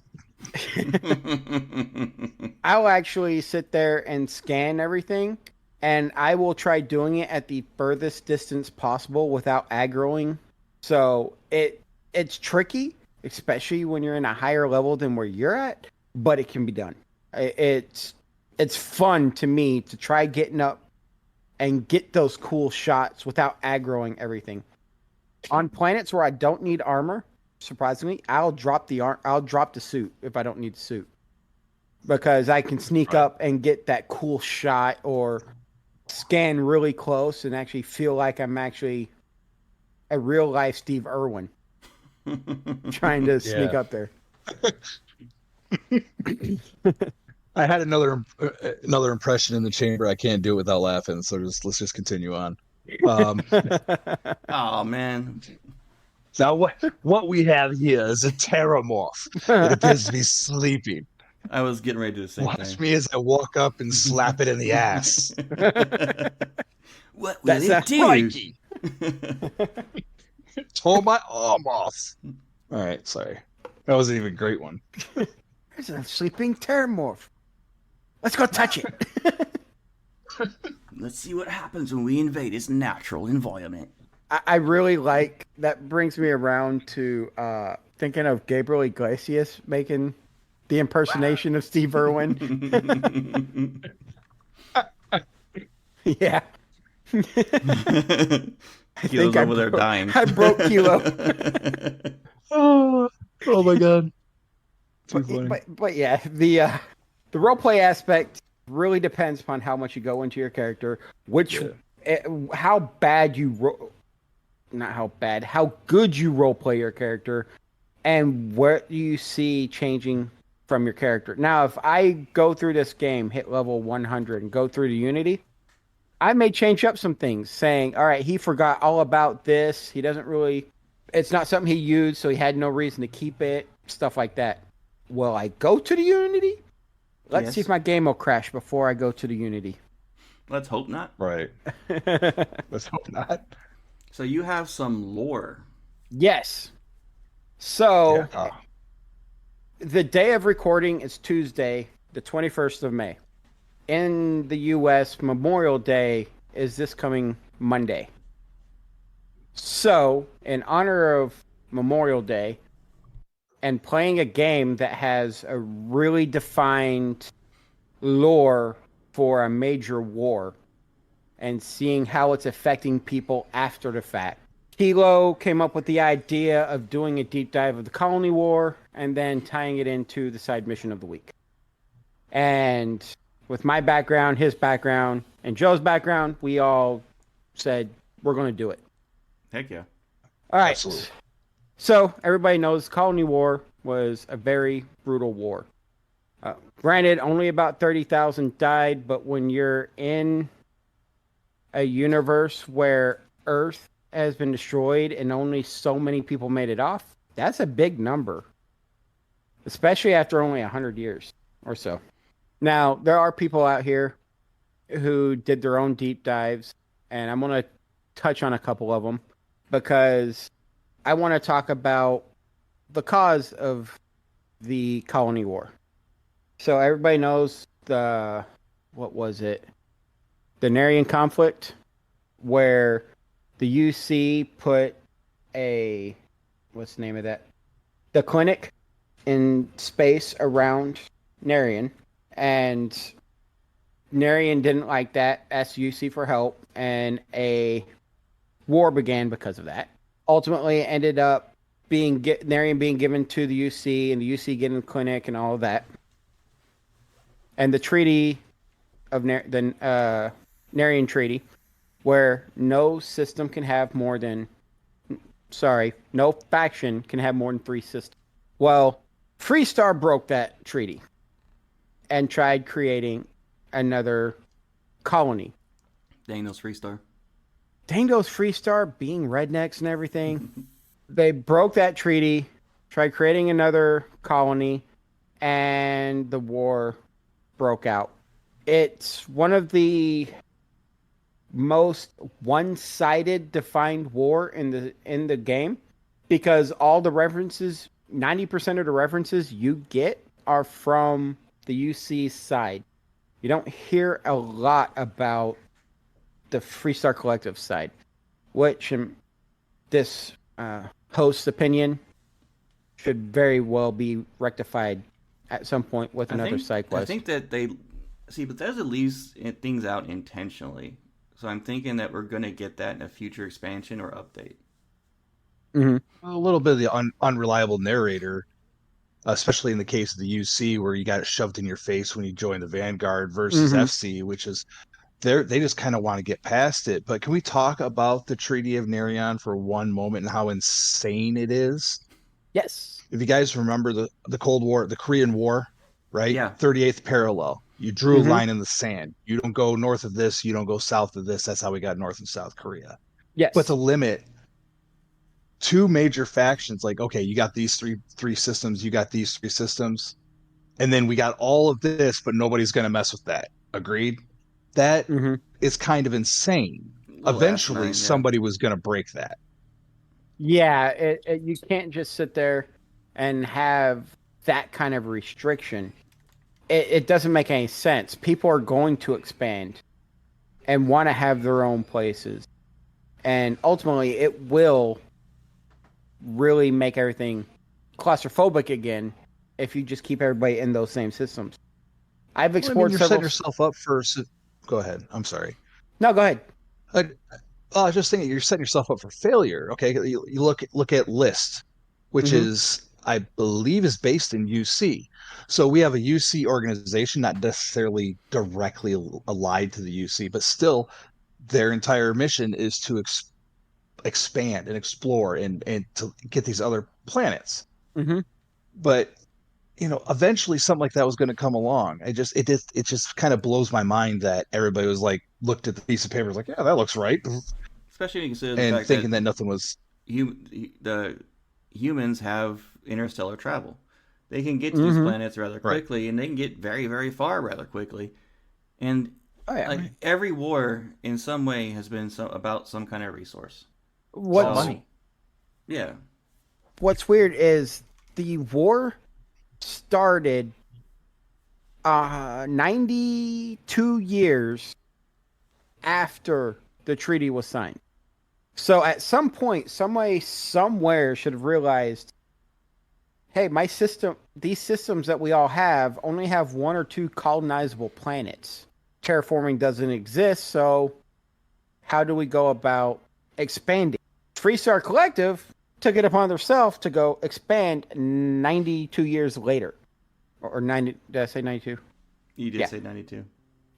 I'll actually sit there and scan everything, and I will try doing it at the furthest distance possible without aggroing. So it's tricky, especially when you're in a higher level than where you're at, but it can be done. It's fun to me to try getting up and get those cool shots without aggroing everything. On planets where I don't need armor, surprisingly, I'll drop the suit if I don't need the suit, because I can sneak up and get that cool shot or scan really close and actually feel like I'm actually a real life Steve Irwin trying to sneak up there. I had another impression in the chamber. I can't do it without laughing, so let's just continue on. Oh man. Now what we have here is a terramorph. It appears to be sleeping. I was getting ready to do the same Watch thing. me as I walk up and slap it in the ass. What will it do? Crikey. Tore my arm off. All right, sorry. That wasn't even a great one. There's a sleeping terramorph. Let's go touch it. Let's see what happens when we invade its natural environment. I really like that. Brings me around to thinking of Gabriel Iglesias making the impersonation of Steve Irwin. Yeah. Kilo's over there dying. I broke Kilo. Oh my god. Too funny. But yeah, the roleplay aspect really depends upon how much you go into your character, how bad you not how bad, how good you roleplay your character, and what you see changing from your character. Now, if I go through this game, hit level 100, and go through to Unity, I may change up some things, saying, all right, he forgot all about this. He doesn't really It's not something he used, so he had no reason to keep it. Stuff like that. Will I go to the Unity? Let's see if Yes. my game will crash before I go to the Unity. Let's hope not. Right. Let's hope not. So you have some lore. Yes. So Yeah. the day of recording is Tuesday, the 21st of May. In the US, Memorial Day is this coming Monday. So, in honor of Memorial Day and playing a game that has a really defined lore for a major war and seeing how it's affecting people after the fact, Kilo came up with the idea of doing a deep dive of the Colony War and then tying it into the side mission of the week. And with my background, his background, and Joe's background, we all said, we're going to do it. Heck yeah. All right. Absolutely. So everybody knows Colony War was a very brutal war. Granted, only about 30,000 died, but when you're in a universe where Earth has been destroyed and only so many people made it off, that's a big number, especially after only 100 years or so. Now, there are people out here who did their own deep dives, and I'm going to touch on a couple of them because I want to talk about the cause of the Colony War. So everybody knows what was it? The Narian conflict, where the UC put what's the name of that? The clinic in space around Narian, and Narian didn't like that, asked UC for help, and a war began because of that. Ultimately, it ended up Narian being given to the UC, and the UC getting the clinic and all of that. And the treaty of the Narian Treaty, where no faction can have more than 3 systems. Well, Freestar broke that treaty and tried creating another colony. Dang those Freestar. Dang those Freestar being rednecks and everything. They broke that treaty, tried creating another colony, and the war broke out. It's one of the most one-sided defined war in the game because all the references, 90% of the references you get are from the UC side. You don't hear a lot about the Freestar Collective side, which this host's opinion should very well be rectified at some point with another side quest. I think that they see, but Bethesda leaves things out intentionally. So I'm thinking that we're gonna get that in a future expansion or update. Mm-hmm. A little bit of the unreliable narrator, especially in the case of the UC, where you got it shoved in your face when you join the Vanguard versus Mm-hmm. FC, which is they just kind of want to get past it. But can we talk about the Treaty of Narion for one moment and how insane it is? Yes. If you guys remember the Cold War, the Korean War, right? Yeah. 38th parallel. You drew a Mm-hmm. line in the sand. You don't go north of this, you don't go south of this. That's how we got North and South Korea. But Yes. to limit two major factions, like, okay, you got these three systems, you got these 3 systems, and then we got all of this, but nobody's going to mess with that. Agreed? That Mm-hmm. is kind of insane. A little Eventually, asinine, yeah. somebody was going to break that. Yeah, you can't just sit there and have that kind of restriction. It doesn't make any sense. People are going to expand and want to have their own places. And ultimately, it will really make everything claustrophobic again if you just keep everybody in those same systems. I've Well, I mean, explored you're several. setting yourself up for. Go ahead. I'm sorry. No, go ahead. I, I was just thinking you're setting yourself up for failure. Okay, you look at List, which Mm-hmm. is I believe is based in UC. So we have a UC organization, not necessarily directly allied to the UC, but still their entire mission is to expand and explore and to get these other planets. Mm-hmm. But eventually something like that was going to come along. It just kind of blows my mind that everybody was like looked at the piece of paper was like, yeah, that looks right, Especially when you consider the and fact that thinking that nothing was. the humans have interstellar travel. They can get to these Mm-hmm. planets rather Right. quickly, and they can get very, very far rather quickly. And Oh yeah. like every war, in some way, has been about some kind of resource. It's all What's So money. yeah, What's weird is the war started 92 years after the treaty was signed. So at some point, somebody somewhere should have realized, hey, these systems that we all have only have one or two colonizable planets. Terraforming doesn't exist, so how do we go about expanding? Freestar Collective took it upon themselves to go expand 92 years later. Or 90, did I say 92? you did Yeah, say 92.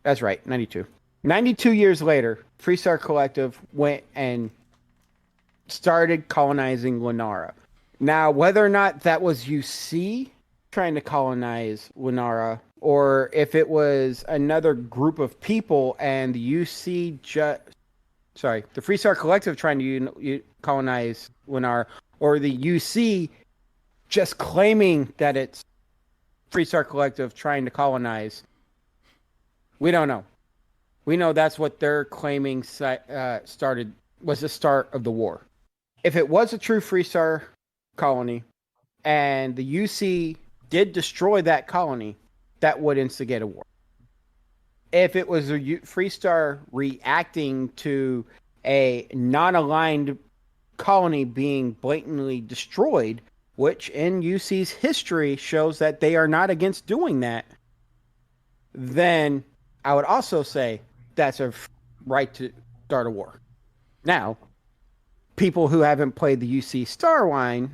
that's right, 92. 92 years later, Freestar Collective went and started colonizing Lunara. Now, whether or not that was UC trying to colonize Lunara, or if it was another group of people and the UC the Freestar Collective trying to colonize Lunara, or the UC just claiming that it's Freestar Collective trying to colonize, we don't know. We know that's what they're claiming started was the start of the war. If it was a true Freestar colony and the UC did destroy that colony, that would instigate a war. If it was a Freestar reacting to a non-aligned colony being blatantly destroyed, which in UC's history shows that they are not against doing that, then I would also say that's a right to start a war. Now, people who haven't played the UC Starline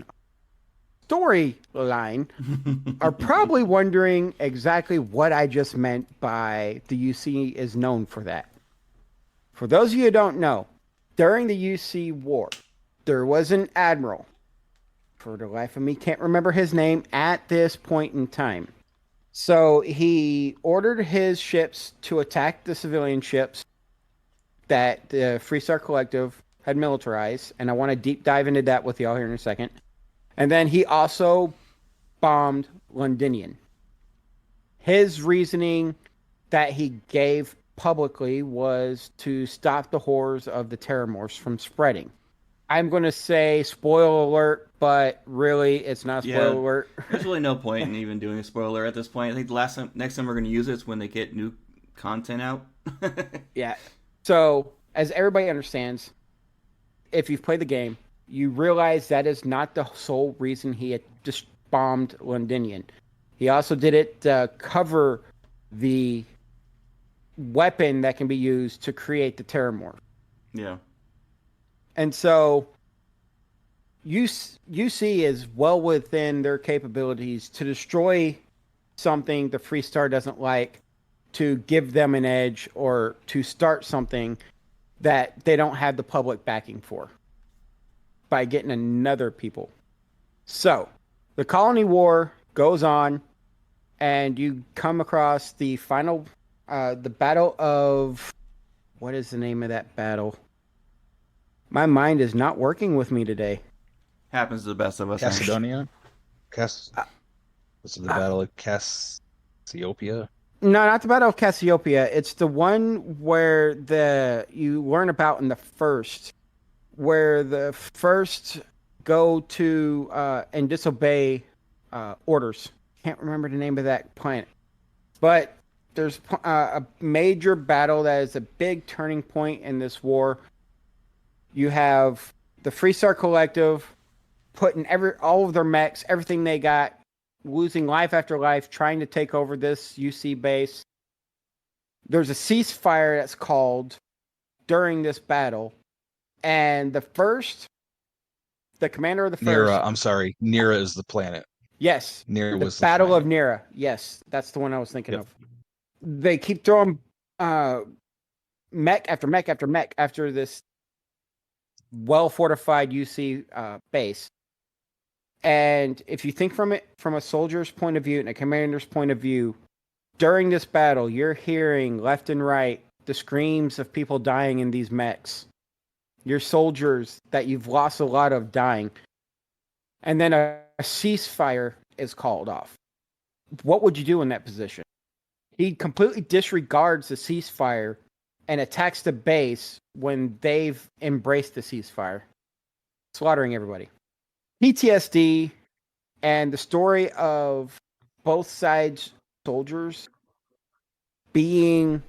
storyline are probably wondering exactly what I just meant by the UC is known for that. For those of you who don't know, during the UC war, there was an admiral. For the life of me, can't remember his name at this point in time. So he ordered his ships to attack the civilian ships that the Freestar Collective had militarized, and I want to deep dive into that with y'all here in a second. And then he also bombed Londinian. His reasoning that he gave publicly was to stop the horrors of the Terramorphs from spreading. I'm going to say spoiler alert, but really it's not a spoiler Yeah, alert. there's really no point in even doing a spoiler at this point. I think next time we're going to use it is when they get new content out. Yeah. So, as everybody understands, if you've played the game, you realize that is not the sole reason he had just bombed Londinian. He also did it to cover the weapon that can be used to create the Terramorph. Yeah. And so UC is well within their capabilities to destroy something the Freestar doesn't like, to give them an edge, or to start something that they don't have the public backing for by getting another people. So the colony war goes on, and you come across the final, the battle of, what is the name of that battle? My mind is not working with me today. Happens to the best of us. man. Cassidonia? Cass Uh, Was it the Battle of Cassiopeia? No, not the Battle of Cassiopeia. It's the one where you learn about in the first, where the first go to and disobey orders. Can't remember the name of that planet, but there's a major battle that is a big turning point in this war. You have the Freestar Collective putting all of their mechs, everything they got, losing life after life, trying to take over this UC base. There's a ceasefire that's called during this battle, and the commander of the first, Nira, I'm sorry. Nira is the planet. yes, Nira the was the Battle of planet. Nira, yes, that's the one I was thinking Yep. of. They keep throwing mech after mech after mech after this well fortified UC base. And if you think from a soldier's point of view and a commander's point of view, during this battle, you're hearing left and right the screams of people dying in these mechs. your soldiers that you've lost a lot of dying, and then a ceasefire is called off. What would you do in that position? He completely disregards the ceasefire and attacks the base when they've embraced the ceasefire, slaughtering everybody. PTSD and the story of both sides' soldiers being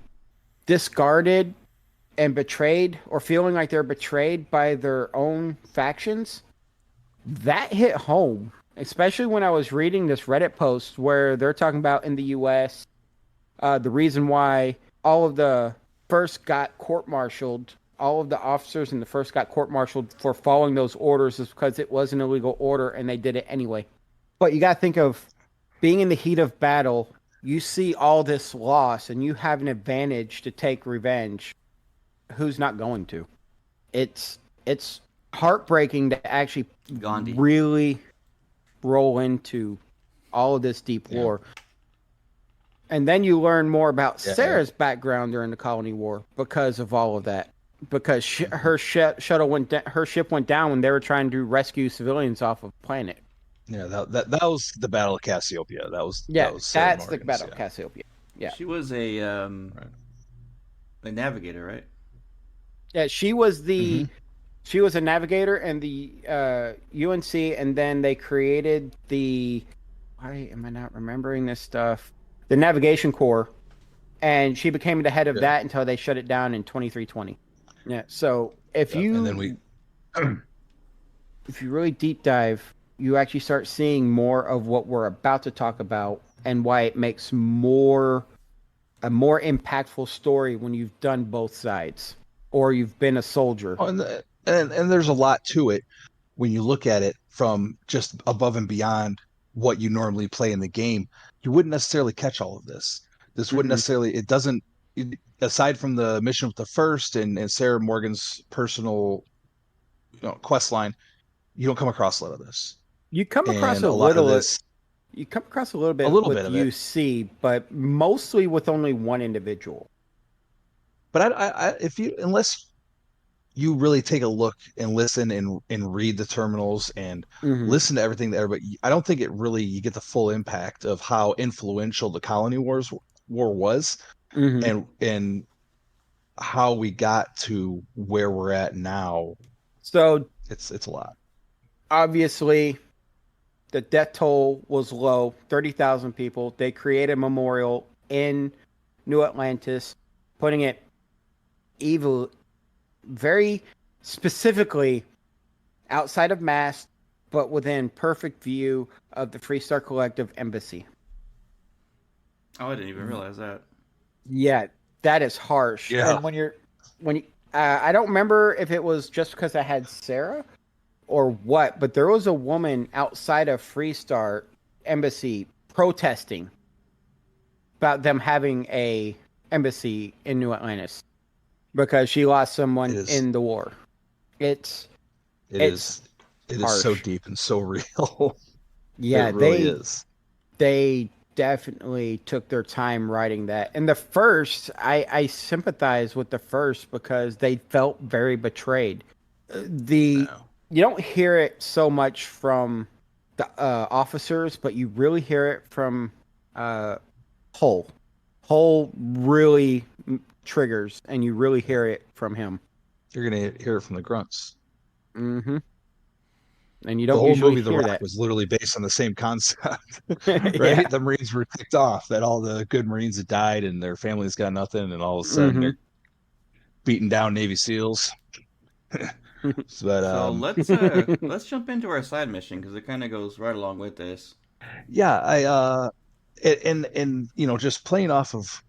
discarded and betrayed, or feeling like they're betrayed by their own factions, that hit home. Especially when I was reading this Reddit post where they're talking about in the US, the reason why all of the first got court-martialed, all of the officers in the first got court-martialed for following those orders is because it was an illegal order and they did it anyway. But you got to think of being in the heat of battle, you see all this loss and you have an advantage to take revenge. Who's not going to? It's heartbreaking to actually Gandhi. really roll into all of this deep lore. And then you learn more about Sarah's background during the Colony War because of all of that. Because her ship went down when they were trying to rescue civilians off of the planet. Yeah, that was the Battle of Cassiopeia. That was Sarah that's the Morgan's, Battle of Cassiopeia. Yeah, She was a navigator, right? yeah. She was a navigator in the UNC, and then they created the. Why am I not remembering this stuff? The Navigation Corps, and she became the head of that until they shut it down in 2320. Yeah. So if you and then we if you really deep dive, you actually start seeing more of what we're about to talk about and why it makes a more impactful story when you've done both sides or you've been a soldier. and there's a lot to it when you look at it from just above and beyond what you normally play in the game. You wouldn't necessarily catch all of this. This wouldn't necessarily. It doesn't. Aside from the mission with the first and Sarah Morgan's personal quest line, you don't come across a lot of this. You come across And a a lot of little this, you come across a little bit bit with of it. UC, but mostly with only one individual. But if you unless you really take a look and listen and read the terminals and listen to everything that everybody, I don't think it really you get the full impact of how influential the Colony War was, and how we got to where we're at now. So It's a lot. obviously the death toll was low, 30,000 people. They created a memorial in New Atlantis, putting it very specifically outside of Mast, but within perfect view of the Freestar Collective embassy. Oh, I didn't even realize that. Yeah, that is harsh. Yeah. And I don't remember if it was just because I had Sarah or what, but there was a woman outside of Freestar embassy protesting about them having a embassy in New Atlantis because she lost someone in the war. It is so deep and so real. Yeah, it really is. They definitely took their time writing that. And the first, I sympathize with the first because they felt very betrayed. You don't hear it so much from the officers, but you really hear it from Hull. Hull really triggers, and you really hear it from him. You're gonna hear it from the grunts. Mm-hmm. And you don't the whole usually movie The hear Rock that. was literally based on the same concept, right? Yeah. The Marines were ticked off that all the good Marines had died and their families got nothing, and all of a sudden they're beating down Navy SEALs. But So let's jump into our side mission because it kind of goes right along with this. yeah, and just playing off of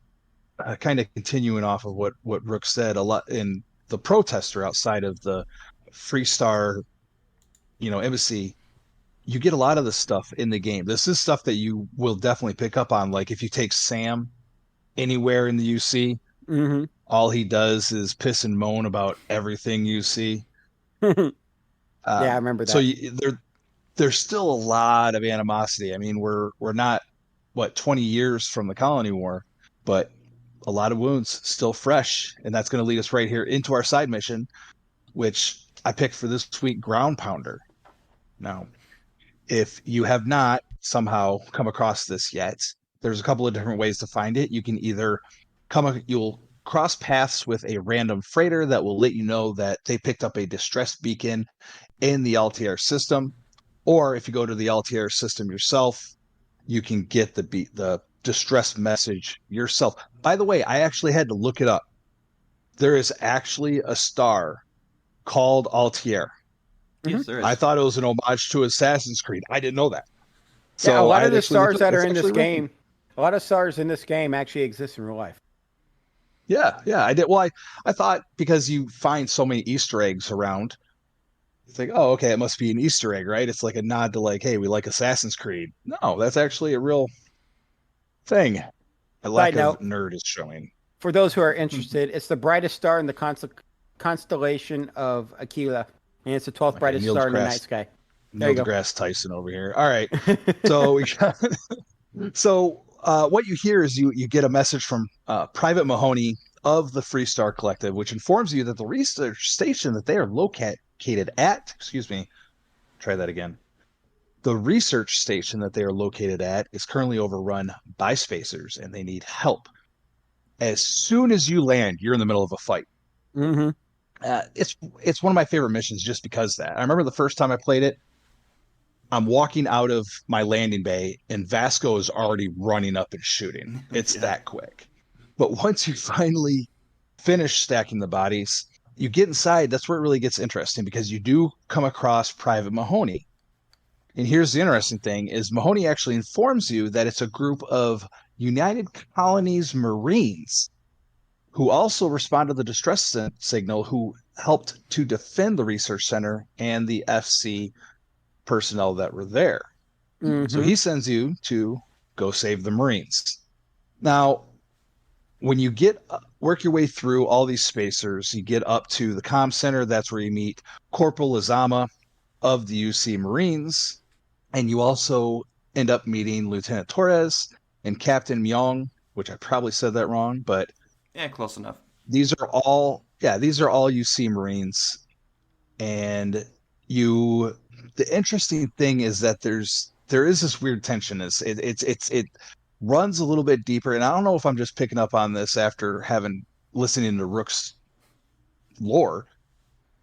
kind of continuing off of what Rook said a lot in the protester outside of the Freestar, embassy. You get a lot of this stuff in the game. This is stuff that you will definitely pick up on. Like if you take Sam anywhere in the UC, all he does is piss and moan about everything you see. Yeah, I remember that. So there's still a lot of animosity. I mean, we're not 20 years from the Colony War, but a lot of wounds still fresh, and that's going to lead us right here into our side mission, which I picked for this week, Ground Pounder. Now, if you have not somehow come across this yet, there's a couple of different ways to find it. You can either you'll cross paths with a random freighter that will let you know that they picked up a distress beacon in the LTR system, or if you go to the LTR system yourself, you can get the distress message yourself. By the way, I actually had to look it up. There is actually a star called Altier. Yes, there I is. thought it was an homage to Assassin's Creed. I didn't know that. Yeah, a So lot I of the actually looked stars up. that It's are in this actually written. game, a lot of stars in this game actually exist in real life. Yeah, I did. Well, I thought because you find so many Easter eggs around, it's like, oh, okay, it must be an Easter egg, right? It's like a nod to like, hey, we like Assassin's Creed. No, that's actually a real thing. My lack Side of note, nerd is showing. for those who are interested, it's the brightest star in the constellation of Aquila, and it's the 12th Okay, brightest star in the night sky. There Neil you deGrasse Tyson over here. All right, go. so we got what you hear is you get a message from Private Mahoney of the Freestar Collective, which informs you that the research station that they are located at, excuse me, try that again. The research station that they are located at is currently overrun by spacers, and they need help. As soon as you land, you're in the middle of a fight. Mm-hmm. It's one of my favorite missions just because that. I remember the first time I played it, I'm walking out of my landing bay and Vasco is already running up and shooting. It's Yeah. that quick. But once you finally finish stacking the bodies, you get inside. That's where it really gets interesting because you do come across Private Mahoney. And here's the interesting thing is Mahoney actually informs you that it's a group of United Colonies Marines who also responded to the distress signal who helped to defend the research center and the FC personnel that were there. So Mm-hmm. he sends you to go save the Marines. Now, when you work your way through all these spacers, you get up to the comm center. That's where you meet Corporal Lazama of the UC Marines, and you also end up meeting Lieutenant Torres and Captain Myong, which I probably said that wrong, but Yeah, close enough. these are all UC Marines, and you the interesting thing is that there is this weird tension. It runs a little bit deeper, and I don't know if I'm just picking up on this after having listening to Rook's lore,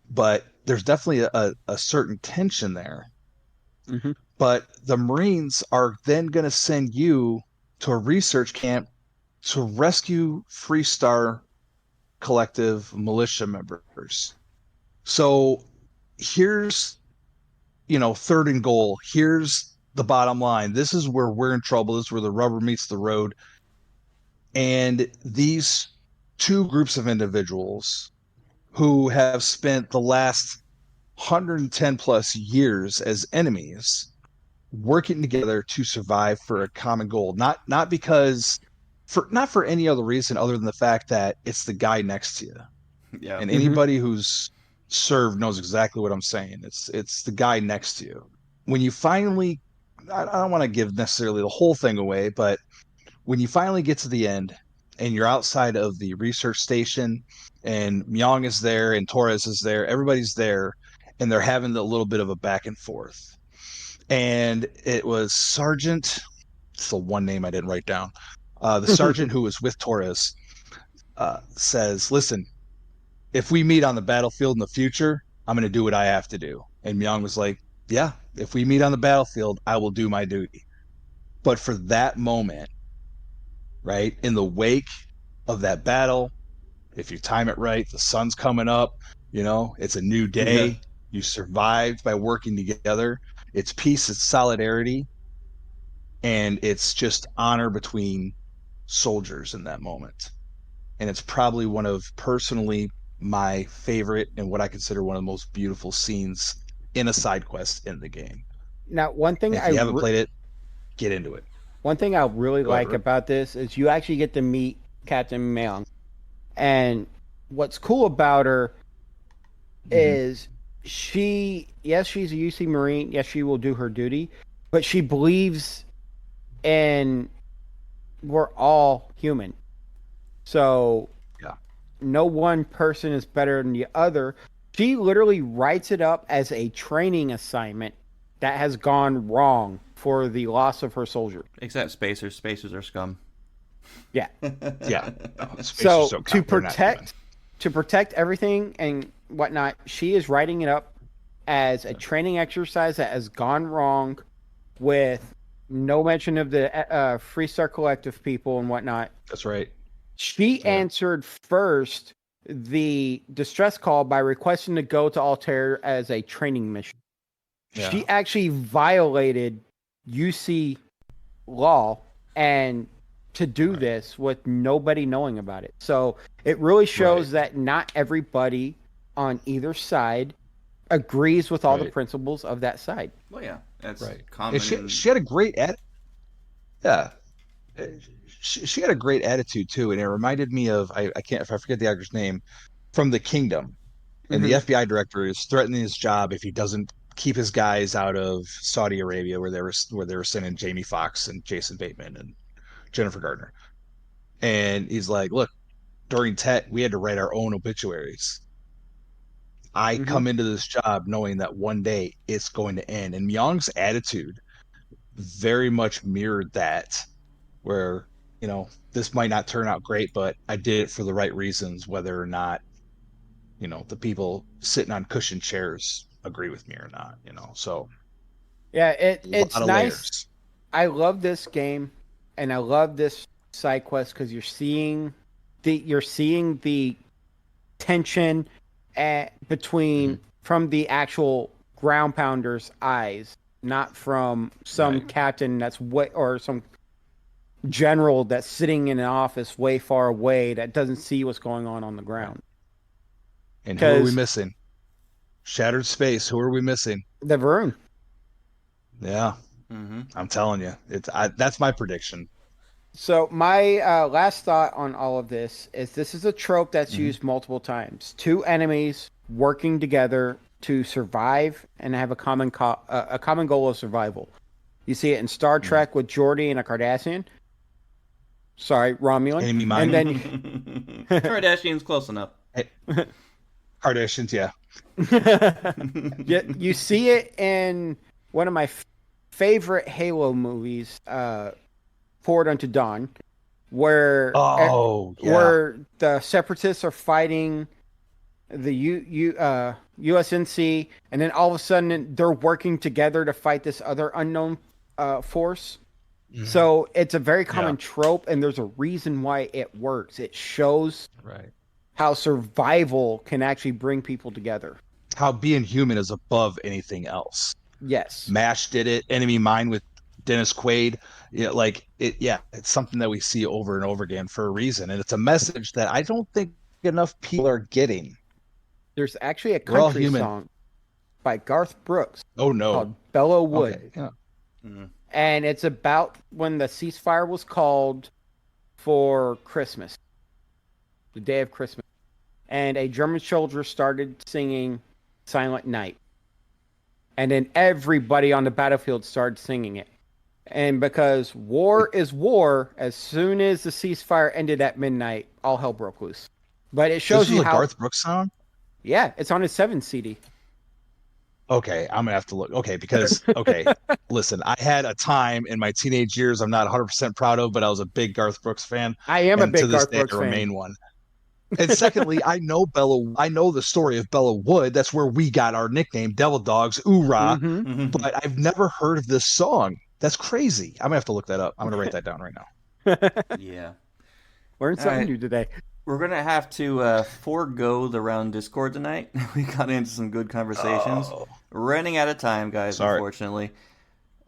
but there's definitely a certain tension there. Mm-hmm. But the Marines are then going to send you to a research camp to rescue Freestar Collective militia members. So here's third and goal. Here's the bottom line. This is where we're in trouble. This is where the rubber meets the road. And these two groups of individuals who have spent the last 110 plus years as enemies working together to survive for a common goal. Not because not for any other reason other than the fact that it's the guy next to you. Yeah. And Mm-hmm. anybody who's served knows exactly what I'm saying. It's the guy next to you. When you finally, I don't want to give necessarily the whole thing away, but when you finally get to the end and you're outside of the research station and Myong is there and Torres is there, everybody's there, and they're having a little bit of a back and forth. And it was Sergeant, it's the one name I didn't write down. The sergeant who was with Torres says, listen, if we meet on the battlefield in the future, I'm going to do what I have to do. And Myung was like, yeah, if we meet on the battlefield, I will do my duty. But for that moment, right, in the wake of that battle, if you time it right, the sun's coming up, it's a new Yeah. day. You survived by working together. It's peace, it's solidarity, and it's just honor between soldiers in that moment. And it's probably one of personally my favorite and what I consider one of the most beautiful scenes in a side quest in the game. Now, And if you haven't played it, get into it. one thing I really Go ahead, like Rook. about this is you actually get to meet Captain Myung, and what's cool about her Mm-hmm. is she's a UC Marine. Yes, she will do her duty, but she believes in we're all human. So Yeah. no one person is better than the other. She literally writes it up as a training assignment that has gone wrong for the loss of her soldiers. Except spacers. Spacers are scum. Yeah. Yeah, no, spacers So don't count. They're not human. to protect everything and whatnot, she is writing it up as a training exercise that has gone wrong with no mention of the Freestar Collective people and whatnot. That's right. She answered first the distress call by requesting to go to Altair as a training mission. Yeah. She actually violated UC law and to do this with nobody knowing about it. So it really shows that not everybody on either side agrees with all the principles of that side. Well, yeah, that's common. common. She had a great yeah. She had a great attitude too, and it reminded me of I can't if I forget the actor's name from The Kingdom, and the FBI director is threatening his job if he doesn't keep his guys out of Saudi Arabia, where they were sending Jamie Foxx and Jason Bateman and Jennifer Gardner, and he's like, "Look, during Tet, we had to write our own obituaries. I come into this job knowing that one day it's going to end." And Myung's attitude very much mirrored that, where, this might not turn out great, but I did it for the right reasons, whether or not, the people sitting on cushioned chairs agree with me or not, So yeah, it's nice. Layers. I love this game and I love this side quest because you're seeing the tension between from the actual ground pounder's eyes, not from some captain or some general that's sitting in an office way far away that doesn't see what's going on the ground. And who are we missing? Shattered Space. Who are we missing? The Varun. Yeah, I'm telling you, that's my prediction. So my last thought on all of this is a trope that's used multiple times. Two enemies working together to survive and have a common goal of survival. You see it in Star Trek with Geordi and a Cardassian. Sorry, Romulan. Enemy mine. And then Kardashian's close enough. Kardashians, yeah. You see it in one of my favorite Halo movies, Forward Unto Dawn, where the Separatists are fighting the USNC, and then all of a sudden they're working together to fight this other unknown force. So it's a very common trope, and there's a reason why it works. It shows how survival can actually bring people together. How being human is above anything else. Yes. MASH did it. Enemy Mine with Dennis Quaid. It's something that we see over and over again for a reason. And it's a message that I don't think enough people are getting. There's actually a country song by Garth Brooks called Bellow Wood. Okay. And it's about when the ceasefire was called for Christmas, the day of Christmas. And a German soldier started singing Silent Night. And then everybody on the battlefield started singing it. And because war is war, as soon as the ceasefire ended at midnight, all hell broke loose. But it shows you how... Garth Brooks song? Yeah, it's on his 7 CD. Okay, I'm gonna have to look. Okay, because listen, I had a time in my teenage years I'm not 100% proud of, but I was a big Garth Brooks fan. I am a big Garth Brooks fan. fan. Remain one. And secondly, I know the story of Bellow Wood. That's where we got our nickname, Devil Dogs, Oorah. But I've never heard of this song. That's crazy. I'm gonna have to look that up. I'm gonna write that down right now. Yeah. Learned something new today. We're going to have to forego the round Discord tonight. We got into some good conversations. Running out of time, guys, unfortunately.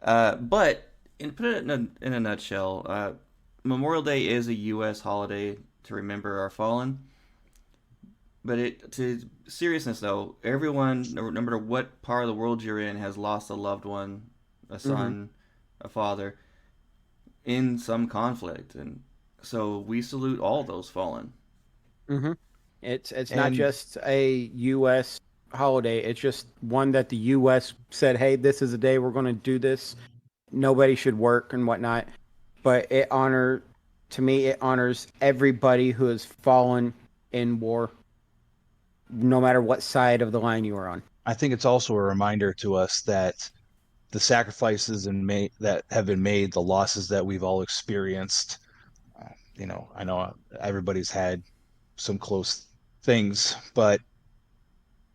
But put it in a nutshell, Memorial Day is a U.S. holiday to remember our fallen. But to seriousness, though, everyone, no matter what part of the world you're in, has lost a loved one, a son, a father, in some conflict. And so we salute all those fallen. It's not just a U.S. holiday. It's just one that the U.S. said, hey, this is a day we're going to do this. Nobody should work and whatnot. But to me, it honors everybody who has fallen in war. no matter what side of the line you were on. I think it's also a reminder to us that the sacrifices that have been made, the losses that we've all experienced. I know everybody's had some close things, but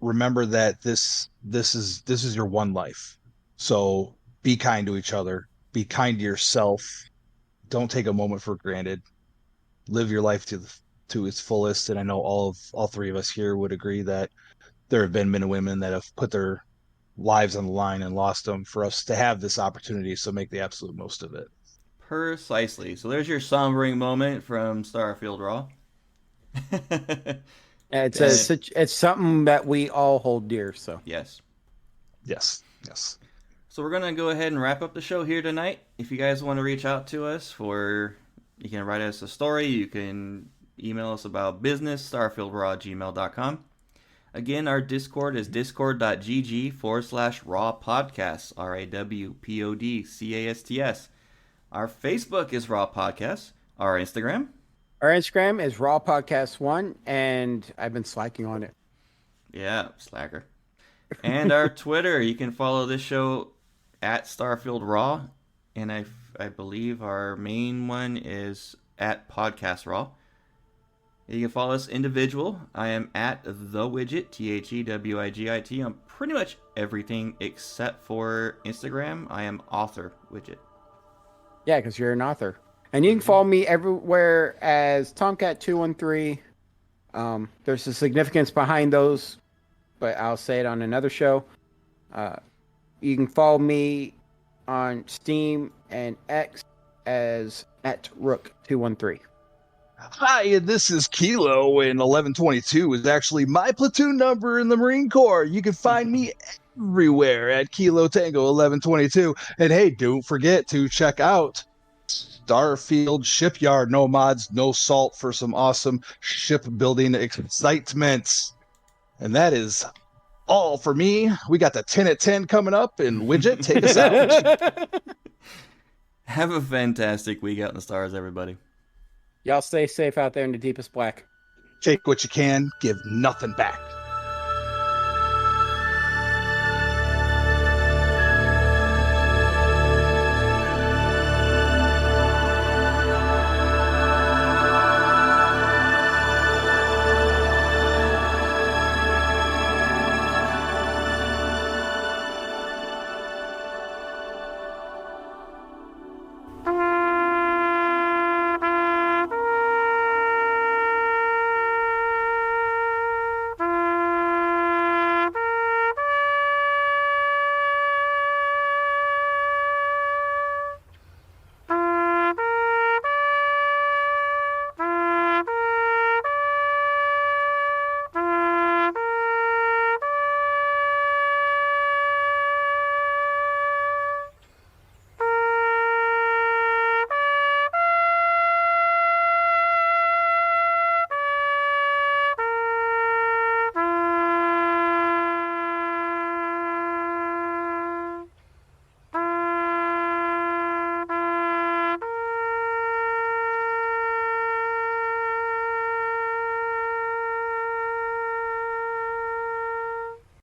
remember that this is your one life. So be kind to each other, be kind to yourself. Don't take a moment for granted. Live your life to its fullest. And I know all three of us here would agree that there have been men and women that have put their lives on the line and lost them for us to have this opportunity. So make the absolute most of it. Precisely. So there's your sombering moment from Starfield Raw. Yes. It's something that we all hold dear. So Yes. Yes. Yes. So we're gonna go ahead and wrap up the show here tonight. If you guys want to reach out to us you can write us a story. You can email us about business, starfieldraw@gmail.com. Again, our Discord is discord.gg/raw podcasts, RAWPODCASTS. Our Facebook is Raw Podcasts. Our Instagram, our Instagram is Raw Podcast 1, and I've been slacking on it. yeah, slacker. And our Twitter, you can follow this show at Starfield Raw, and I believe our main one is at Podcast Raw. You can follow us individual. I am at the Wigit, THEWIGIT, on pretty much everything except for Instagram. I am author Widget. Yeah, because you're an author. And you can follow me everywhere as Tomcat213. There's a significance behind those, but I'll say it on another show. You can follow me on Steam and X as at Rook213. Hi, this is Kilo, and 1122 is actually my platoon number in the Marine Corps. You can find me everywhere at Kilo Tango 1122. And hey, don't forget to check out Starfield Shipyard. No mods, no salt for some awesome shipbuilding excitements. And that is all for me. We got the 10 at 10 coming up, and Widget, take us out. Have a fantastic week out in the stars, everybody. Y'all stay safe out there in the deepest black. Take what you can, give nothing back.